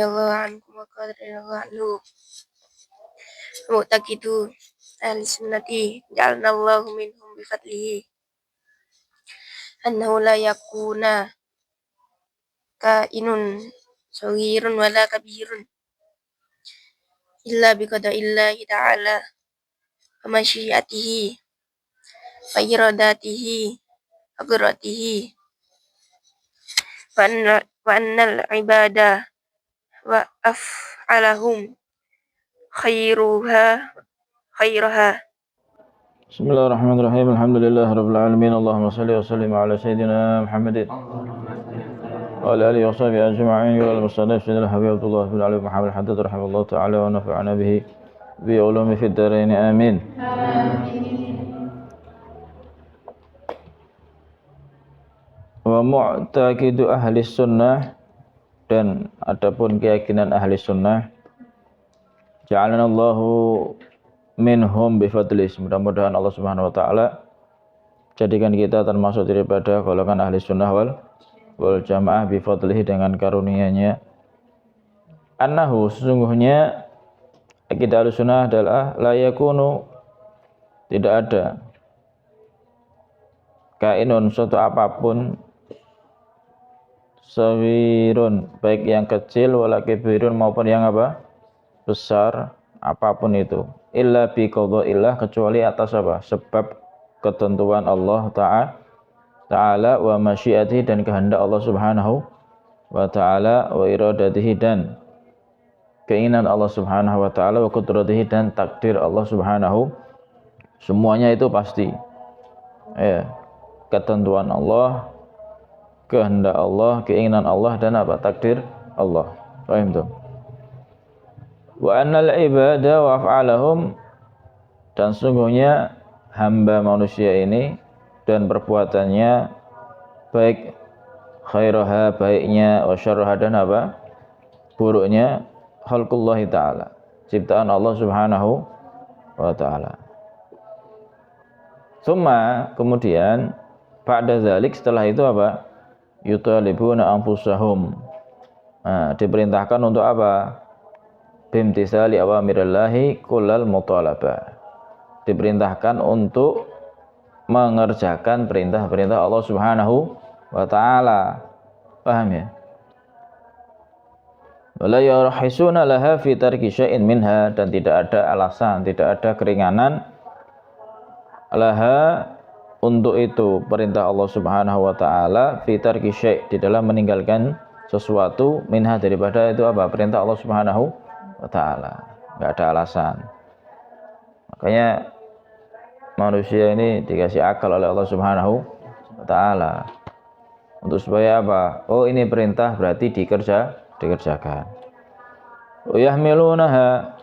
radhiyallahu anhu wa qala radhiyallahu anhu mu'taqidu ahli sunnati ja'alnallahu minhum bi fadlihi annahu la yakuna kainun saghirun wala kabirun illa bi qada'illahi ta'ala wa masyiatihi wa iradatihi wa qudratihi wa annal ibadah wa af'alahum khairuha. Bismillahirrahmanirrahim. Alhamdulillahirabbil alamin. Allahumma shalli wa sallim ala sayyidina Muhammadin wa ala alihi wa sahbihi ajma'in. Wa al-musannif sayyidina Habib Abdullah bin Ali Muhammad Haddad rahimahullah ta'ala wa nafa'ana bihi bi ulumi fid dharain. Amin. Wa mu'taqidu ahli sunnah, dan adapun keyakinan ahli sunnah, ja'alanallahu minhum bifadlis, mudah-mudahan Allah Subhanahu wa taala jadikan kita termasuk daripada golongan ahli sunnah wal jamaah bifadlihi, dengan karunia-Nya. Annahu, sesungguhnya akidah ahli sunnah adalah la yakunu, tidak ada, kainun, suatu apapun, sawirun, baik yang kecil, wala kibirun, maupun yang apa, besar, apapun itu, illa bi qada'illah, kecuali atas apa, sebab ketentuan Allah Ta'ala wa masyiatihi, dan kehendak Allah Subhanahu wa Ta'ala, wa iradatihi, dan keinginan Allah Subhanahu wa Ta'ala, wa qudratihi, dan takdir Allah Subhanahu. Semuanya itu pasti ya, ketentuan Allah, kehendak Allah, keinginan Allah, dan apa, takdir Allah. Paham tuh? Wa annal ibadah wa af'alahum, dan sungguhnya hamba manusia ini dan perbuatannya, baik khairaha, baiknya, wa syarraha, dan apa, buruknya, khalqullahi ta'ala, ciptaan Allah Subhanahu wa ta'ala. Tsumma, kemudian, ba'da dzalik, setelah itu apa, yutalibuna anfusahum, diperintahkan untuk apa, bimtisali awamirillahi kullal mutalabah, diperintahkan untuk mengerjakan perintah-perintah Allah Subhanahu wa ta'ala. Paham ya? Wala yarhisuna laha fi tarki syai'in minha, dan tidak ada alasan, tidak ada keringanan laha, untuk itu, perintah Allah Subhanahu wa ta'ala, fi tarki syai', di dalam meninggalkan sesuatu, minha, daripada itu apa, perintah Allah Subhanahu wa ta'ala. Enggak ada alasan. Makanya manusia ini dikasih akal oleh Allah Subhanahu wa ta'ala, untuk supaya apa? Oh, ini perintah, berarti dikerjakan. Yahmilunaha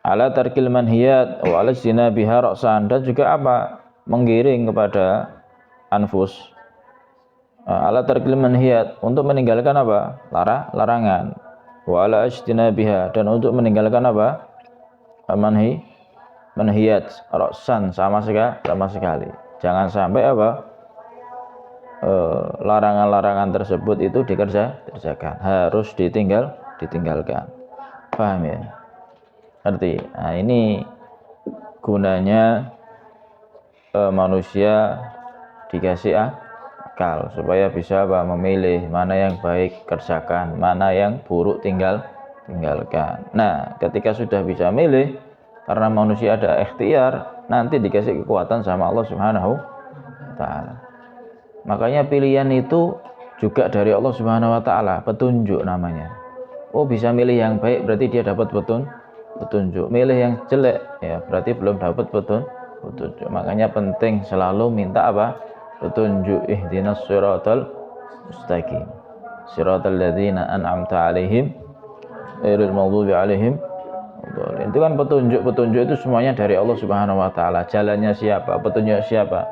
ala tarkil manhiyat wa ala zinabiha ra'san, dan juga apa? Menggiring kepada anfus ala tarkil manhiyat, untuk meninggalkan apa? Larangan. Wa ala ijtinabiha, dan untuk meninggalkan apa? Manhiyat ra'san, sama sekali. Jangan sampai apa? Larangan-larangan tersebut itu dikerjakan, harus ditinggalkan. Paham ya? Ngerti? Nah, ini gunanya manusia dikasih akal, supaya bisa apa, memilih mana yang baik kerjakan, mana yang buruk tinggalkan. Nah, ketika sudah bisa milih, karena manusia ada ikhtiar, nanti dikasih kekuatan sama Allah Subhanahu wa ta'ala. Makanya pilihan itu juga dari Allah Subhanahu wa ta'ala, petunjuk namanya. Oh, bisa milih yang baik, berarti dia dapat petunjuk. Milih yang jelek, ya berarti belum dapat petunjuk. Makanya penting selalu minta apa? Petunjuk. Ihdinas siratal mustaqim, siratal ladzina an'amta 'alaihim ghairil maghdubi 'alaihim. Itu kan petunjuk itu semuanya dari Allah Subhanahu wa ta'ala. Jalannya siapa? Petunjuk siapa?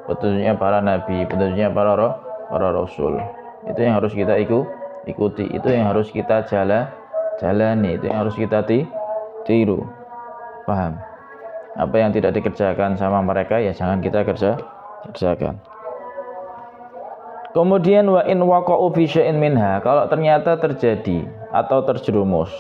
Petunjuknya para nabi, petunjuknya para rasul. Itu yang harus kita ikuti, itu yang harus kita jalani, itu yang harus kita tiru. Paham? Apa yang tidak dikerjakan sama mereka, ya jangan kita kerjakan. Kemudian wa in waqa'u fi syai'in minha, kalau ternyata terjadi atau terjerumus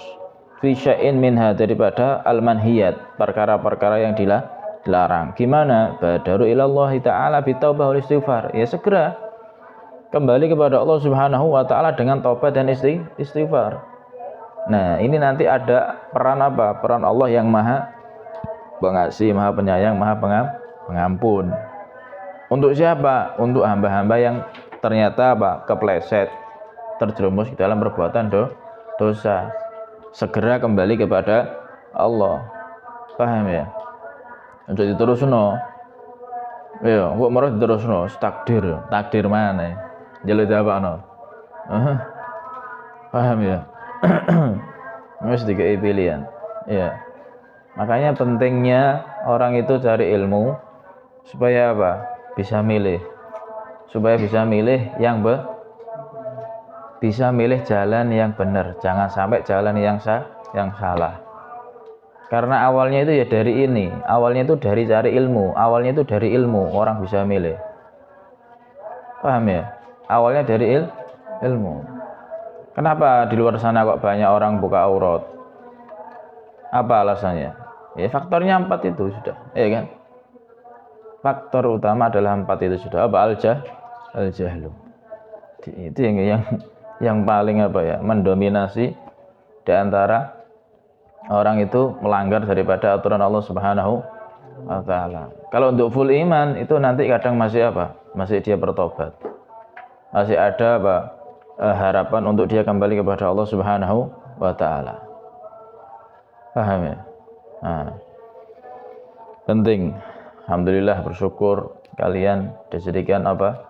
fi syai'in minha daripada al-manhiyat, perkara-perkara yang dilarang. Gimana? Badaru ilallahi ta'ala bitaubah wal istighfar. Ya segera kembali kepada Allah Subhanahu wa taala dengan taubat dan istighfar. Nah, ini nanti ada peran apa? Peran Allah yang Maha Pengasih, Maha Penyayang, Maha Pengampun. Untuk siapa? Untuk hamba-hamba yang ternyata apa? Kepleset, terjerumus dalam perbuatan dosa. Segera kembali kepada Allah. Paham ya? Untuk diterusno. Ya, kok marah diterusno, takdir. Takdir mana? Jalur jawabno. Paham ya? Wis dikai pilihan. Ya. Makanya pentingnya orang itu cari ilmu supaya apa? Bisa milih. Supaya bisa milih yang bisa milih jalan yang benar, jangan sampai jalan yang salah. Karena awalnya itu ya dari ini, awalnya itu dari cari ilmu, awalnya itu dari ilmu orang bisa milih. Paham ya? Awalnya dari ilmu. Kenapa di luar sana kok banyak orang buka aurat? Apa alasannya? Ya faktornya 4 itu sudah, ya kan? Faktor utama adalah 4 itu sudah. Apa al-jahlu. Itu yang paling apa ya? Mendominasi di antara orang itu melanggar daripada aturan Allah Subhanahu wa taala. Kalau untuk full iman itu nanti kadang masih apa? Masih dia bertobat. Masih ada apa? Harapan untuk dia kembali kepada Allah Subhanahu wa taala. Paham ya? Nah, penting. Alhamdulillah, bersyukur kalian dijadikan apa?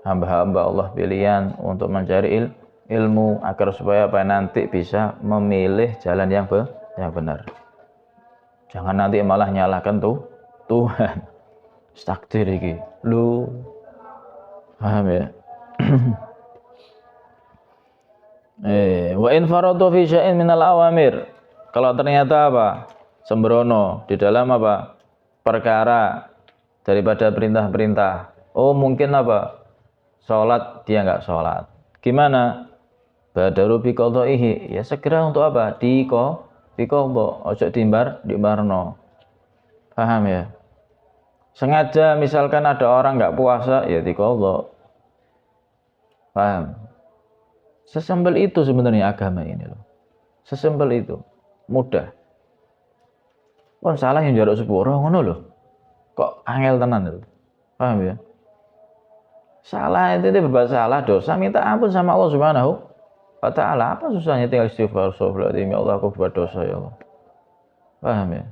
Hamba-hamba Allah pilihan untuk mencari ilmu agar supaya apa nanti bisa memilih jalan yang benar. Jangan nanti malah nyalahkan Tuhan. Takdir iki. Lu paham ya? Wa in faradu fi syai'in minal awamir. Kalau ternyata apa? Sembrono di dalam apa? Perkara daripada perintah-perintah. Oh, mungkin apa? Salat dia enggak salat. Gimana? Badaru bi qadaihi. Ya segera untuk apa? Qadha. Ojo dibarno. Paham ya? Sengaja misalkan ada orang enggak puasa, ya diqadha. Paham? Sesimpel itu sebenarnya agama ini loh. Sesimpel itu. Mudah. Kon salah yang jarak sepuro ngono lho. Kok angel tenan itu. Paham ya? Salah itu berbuat salah dosa, minta ampun sama Allah Subhanahu wa taala. Apa susahnya tinggal istighfar, astagfirullahaladzim, ya Allah aku buat dosa ya Allah. Paham ya?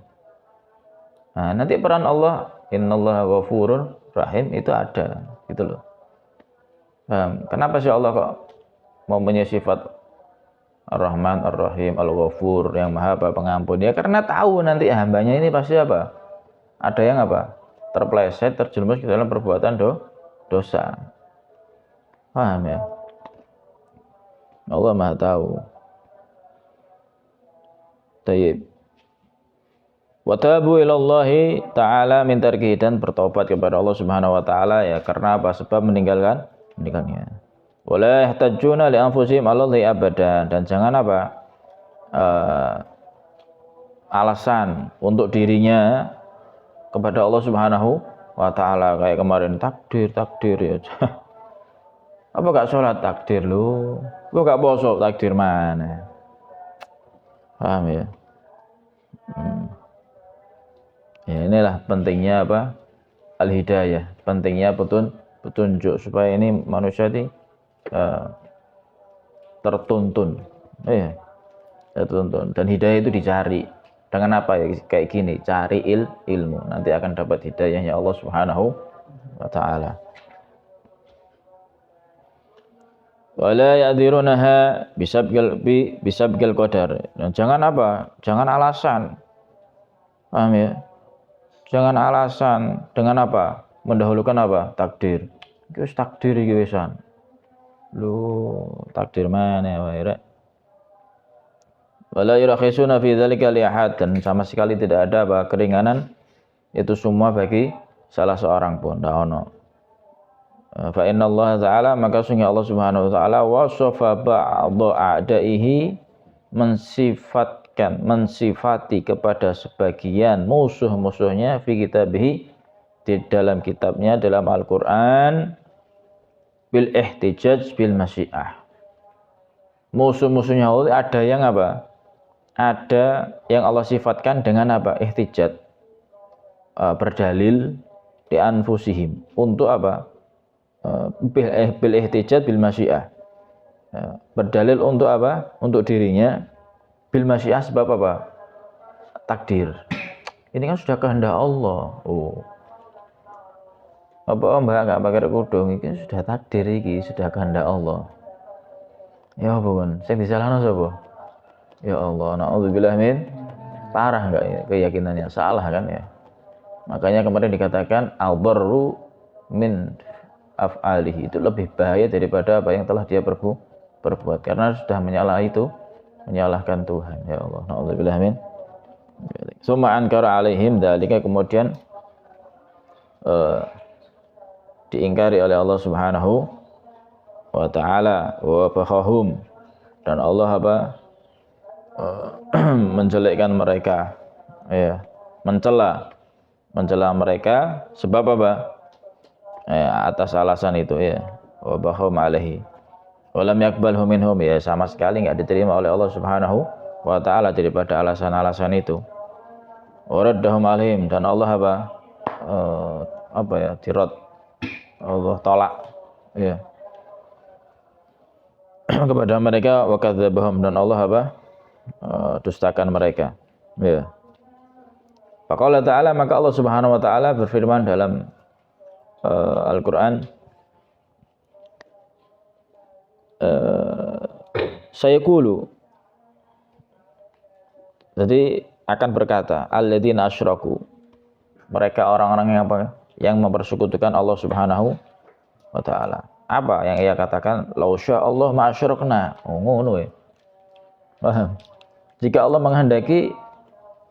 Nah, nanti peran Allah, innallaha ghafurur rahim itu ada, gitu loh. Paham? Kenapa sih Allah kok mempunyai sifat Ar-Rahman, Ar-Rahim, Al-Ghafur, yang Maha Pengampun? Ya karena tahu nanti hambanya ini pasti apa? Ada yang apa? Terpleset, terjerumus ke dalam perbuatan dosa. Paham ya? Allah Maha tahu. Tayyib. Wa tabu ilallahi ta'ala min tarkihi, dan bertobat kepada Allah Subhanahu wa taala ya karena apa? Sebab meninggalkannya. Wala yahtajuna li anfusihim 'alallahi abadan, dan jangan apa? Alasan untuk dirinya kepada Allah Subhanahu wa taala kayak kemarin takdir ya. Apa gak sholat takdir lu? Lu gak poso takdir mana? Paham ya? Ya inilah pentingnya apa? Al-hidayah, pentingnya petunjuk supaya ini manusia ini tertuntun. Tertuntun, dan hidayah itu dicari. Dengan apa ya? Kayak gini, cari ilmu. Nanti akan dapat hidayahnya Allah Subhanahu wa taala. Wala ya'dzirunaha bisabqil qadar. Dan jangan apa? Jangan alasan. Paham ya? Jangan alasan dengan apa? Mendahulukan apa? Takdir. Iki wis takdir iki wisan. Lu takdir mana wae rek? Wala yurakhisuna fi dzalika li ahad, dan sama sekali tidak ada apa keringanan itu semua bagi salah seorang pun, ndak ono. Fa inna Allah Ta'ala, maka sungguh Allah Subhanahu wa Ta'ala wasafa ba'dha a'daihi, mensifati kepada sebagian musuh-musuhnya fi kitabihi, di dalam kitabnya, dalam Al-Qur'an, bil ihtijaj bil masyiah. Musuh-musuhnya Allah ada yang apa? Ada yang Allah sifatkan dengan apa? Ihtijaj, berdalil di anfusihim, untuk apa? Bil ihtijaj bil masyiah, berdalil untuk apa? Untuk dirinya, bil masyiah, sebab apa? Takdir. Ini kan sudah kehendak Allah. Oh, apa mbak nggak pakai kerudung? Ini sudah takdir, ini sudah kehendak Allah. Ya bukan, saya disalahkan sapa? Ya Allah, naudzubillah min. Parah nggak ya keyakinannya? Salah kan ya? Makanya kemarin dikatakan al-darru min af'alihi, itu lebih bahaya daripada apa yang telah dia perbuat, karena sudah menyalahkan Tuhan. Ya Allah, naudzubillah min. Summa ankara alaihim dzalika, kemudian diingkari oleh Allah Subhanahu wa Ta'ala, wa bahahum, dan Allah apa? Menjelekkan mereka, ya, mencela mereka, sebab apa? Atas alasan itu, ya, wa bahum alaihi wa lam yaqbalhu minhum, ya, sama sekali enggak diterima oleh Allah Subhanahu wa Ta'ala daripada alasan-alasan itu. Wa raddahum alaihim, dan Allah apa ya, dirad, Allah tolak, ya, kepada mereka. Wa kadzdzabahum, dan Allah apa? Dustakan mereka, ya. Faqala ta'ala, maka Allah Subhanahu wa Ta'ala berfirman dalam Al-Qur'an, sayaqulu, jadi akan berkata, alladzina asyraku, mereka orang-orang yang apa? Yang mempersekutukan Allah Subhanahu wa Ta'ala. Apa yang ia katakan? Lau sya Allah ma asyrakna. Oh, ngono ya. Paham? Jika Allah menghendaki,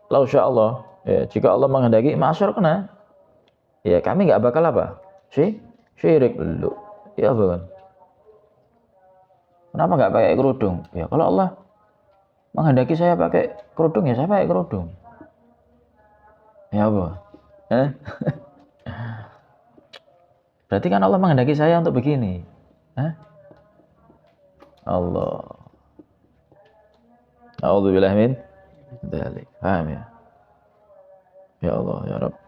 lau sya Allah, ya, jika Allah menghendaki ma asyrakna, ya kami enggak bakal apa? Syirik dulu. Ya bukan. Kenapa enggak pakai kerudung? Ya kalau Allah menghendaki saya pakai kerudung, ya saya pakai kerudung. Ya apa? Berarti kan Allah menghendaki saya untuk begini. Allah. A'udzubillahi min dzalik. Paham ya? Ya Allah, ya Rabb.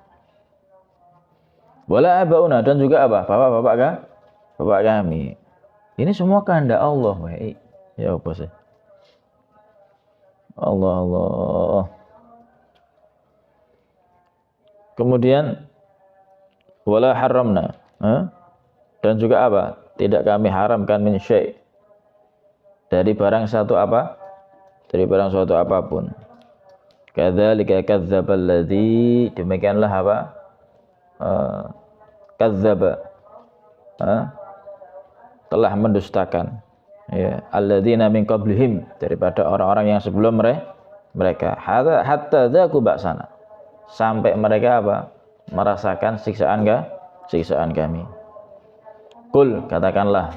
Wala abauna, dan juga apa? Bapak kami. Ini semua kehendak Allah, baik. Ya apa sih? Allah. Kemudian wala haramna, dan juga apa? Tidak kami haramkan min syai', dari barang satu apa? Dari barang suatu apapun. Kadzalika kadzdzabal ladzi, demikianlah apa? Kadzdzaba, telah mendustakan, ya, alladzina min qablihim, daripada orang-orang yang sebelum mereka, hatta dzaqu ba'sana, sampai mereka apa? Merasakan siksaan kami. Qul, katakanlah,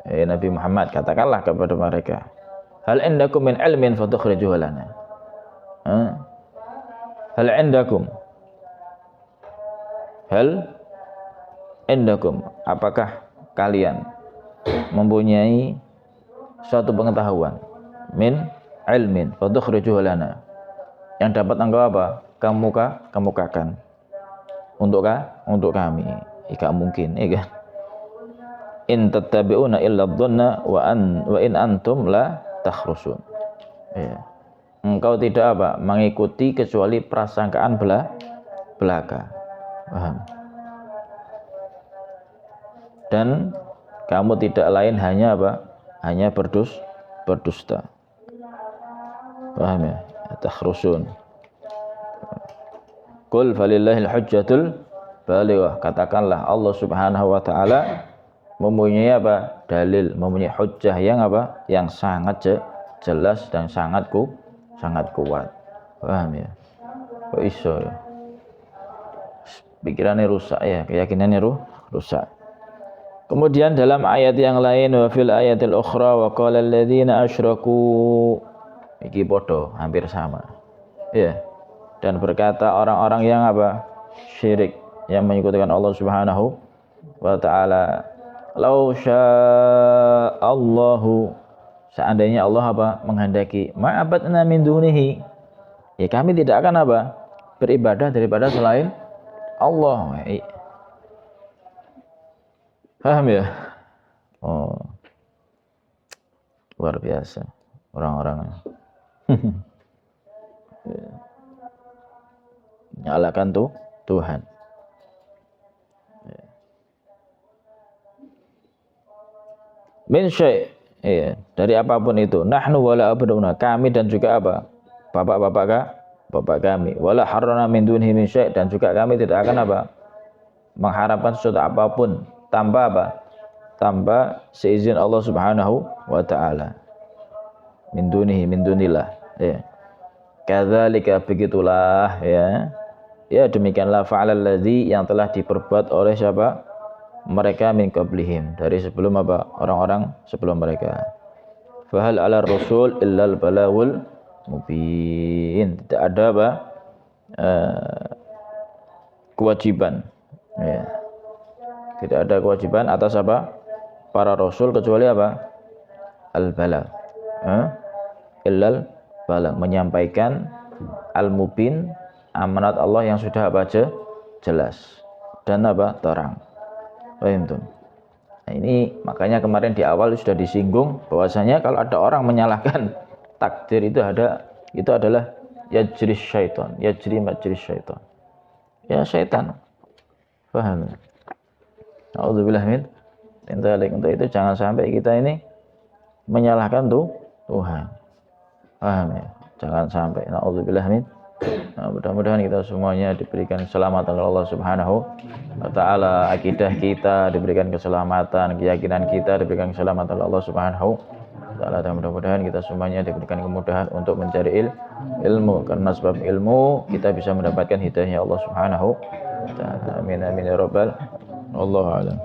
Nabi Muhammad, katakanlah kepada mereka, hal indakum min ilmin fatukhrijuhu lana. Hal indakum, apakah kalian mempunyai suatu pengetahuan, min ilmin fatukhrijuhu lana, yang dapat engkau apa? Kemukakan untuk kami. Jika mungkin, ya kan? In tattabi'una illa dhanna wa in antum la takhrusun. Ya. Engkau tidak apa? Mengikuti kecuali prasangkaan belaka. Paham? Dan kamu tidak lain hanya apa? Hanya berdusta. Paham ya? Takhrusun. Qul falillahil hujjatul balighah, katakanlah Allah Subhanahu wa Ta'ala mempunyai apa? Dalil, mempunyai hujjah yang apa? Yang sangat jelas dan sangat kuat. Paham ya? Kok iso ya? Pikirannya rusak ya, keyakinannya rusak. Kemudian dalam ayat yang lain, wa fil ayatil ukhra wa qala alladziina asyraku, iki podo hampir sama. Ya. Dan berkata orang-orang yang apa? Syirik, yang menyekutukan Allah Subhanahu wa taala, lau sya'allahu, seandainya Allah apa? Menghendaki, ma'abadna min dunihi, ya kami tidak akan apa? Beribadah daripada selain Allah. Paham ya? Oh, luar biasa orang-orang. Nyalakan tuh Tuhan. Min syai', iya, dari apapun itu. Nahnu wala abduna, kami dan juga apa? Bapak kami. Wala harrana min dunhi min syai', dan juga kami tidak akan apa? Mengharapkan sesuatu apapun tanpa apa? Tanpa seizin Allah Subhanahu wa taala. Min dunihi, min dunillah, ya. Kadzalika, begitulah, ya. Ya demikianlah fa'alal ladzi, yang telah diperbuat oleh siapa? Mereka min qablihim, dari sebelum apa? Orang-orang sebelum mereka. Fahal 'alar rasul illal balagul mubin, tidak ada apa? Kewajiban, ya. Tidak ada kewajiban atas apa? Para rasul kecuali apa? Al-balagh, illal balagh, menyampaikan al-mubin, amanat Allah yang sudah apa aja jelas dan apa? Terang. Paham tuh? Nah, ini makanya kemarin di awal sudah disinggung bahwasanya kalau ada orang menyalahkan takdir itu adalah yajri syaitan, yajri majri syaitan. Ya syaitan. Paham? A'udzubillah min dzalik. Untuk itu jangan sampai kita ini menyalahkan Tuhan. Paham ya? Jangan sampai. A'udzubillah min. Nah, mudah-mudahan kita semuanya diberikan keselamatan oleh Allah Subhanahu wa taala, akidah kita diberikan keselamatan, keyakinan kita diberikan keselamatan oleh Allah Subhanahu wa taala, dan mudah-mudahan kita semuanya diberikan kemudahan untuk mencari ilmu, karena sebab ilmu kita bisa mendapatkan hidayahnya Allah Subhanahu wa taala. Amin amin ya rabbal. Wallahu a'lam.